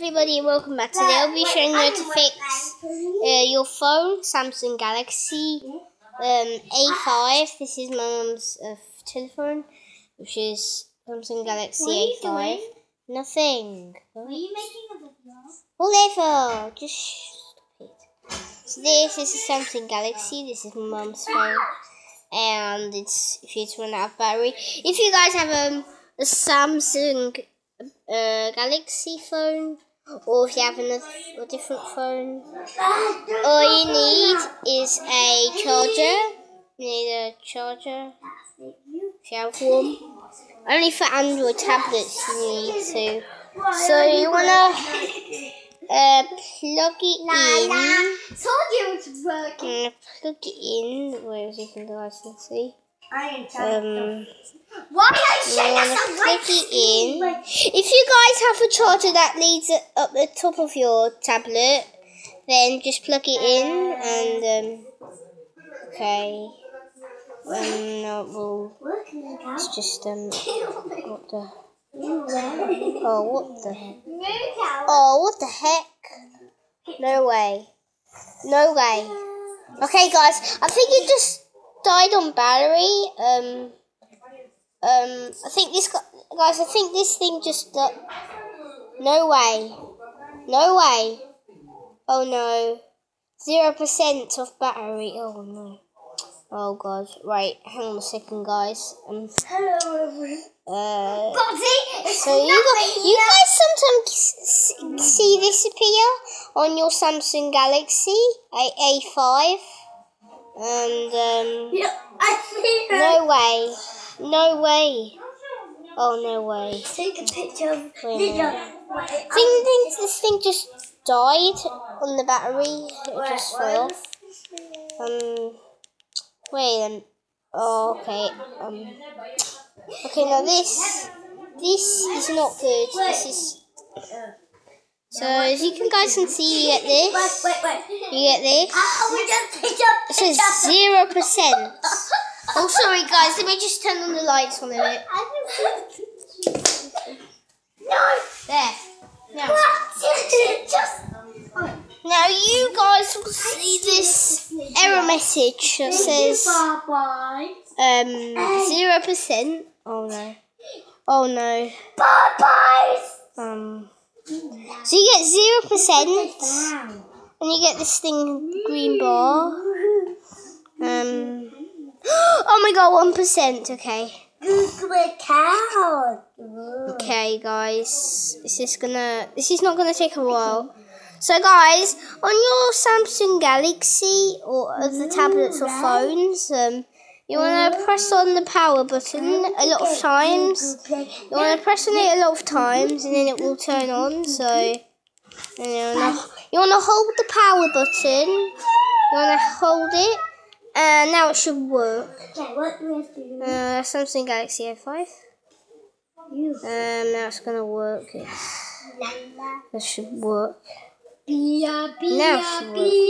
everybody, welcome back. Today I'll be showing you how to fix your phone, Samsung Galaxy A5. This is my mum's telephone, which is Samsung Galaxy A5. Nothing. Are you making a video? Whatever, just stop it. So this is a Samsung Galaxy. This is my mum's phone, and it's if you run out of battery. If you guys have a Samsung Galaxy phone, or if you have a different phone, all you need is a charger. You need a charger if you have one. Only for Android tablets you need to. So you wanna plug it in. Told you it was working. Plug it in. Where is it? You guys can see. Why are you plug it in. If you guys have a charger that leads up the top of your tablet, then just plug it in and okay. No, well, it's just what the? What the heck? No way. No way. Okay, guys, I think it just died on battery. I think this guys. I think this thing just. No way. No way. Oh no. 0% of battery. Oh no. Oh god. Right. Hang on a second, guys. Hello, everyone. So you guys sometimes see this appear on your Samsung Galaxy A5, and no way. No way. Oh, no way. Take a picture of this thing just died on the battery. It just fell off. Wait. Oh, okay. Okay, now this is not good. This is... So, as you guys can see, you get this. You get this. It says 0%. Oh, sorry, guys. Let me just turn on the lights on a bit. No. There. Now you guys will see this error message that says 0%. Oh no. Oh no. So you get 0%, and you get this thing, green bar. Oh my god, 1%. Okay. Okay, guys. This is not gonna take a while. So, guys, on your Samsung Galaxy or other tablets or phones, you wanna press on the power button a lot of times. You wanna press on it a lot of times, and then it will turn on. So, you wanna hold the power button. You wanna hold it. Now it should work. Samsung Galaxy A5. Now it's gonna work. That should work. Now it should work.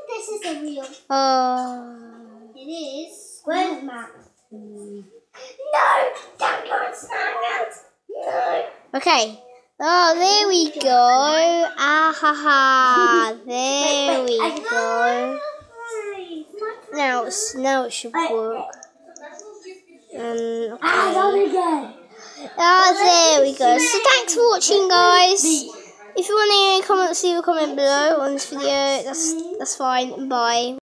This is a real. It is. Where's Max? No, don't go and stand. No. Okay. Oh, there we go. There we go. Now it should work. Okay. There we go. So thanks for watching, guys. If you want any comments, leave a comment below on this video. That's fine. Bye.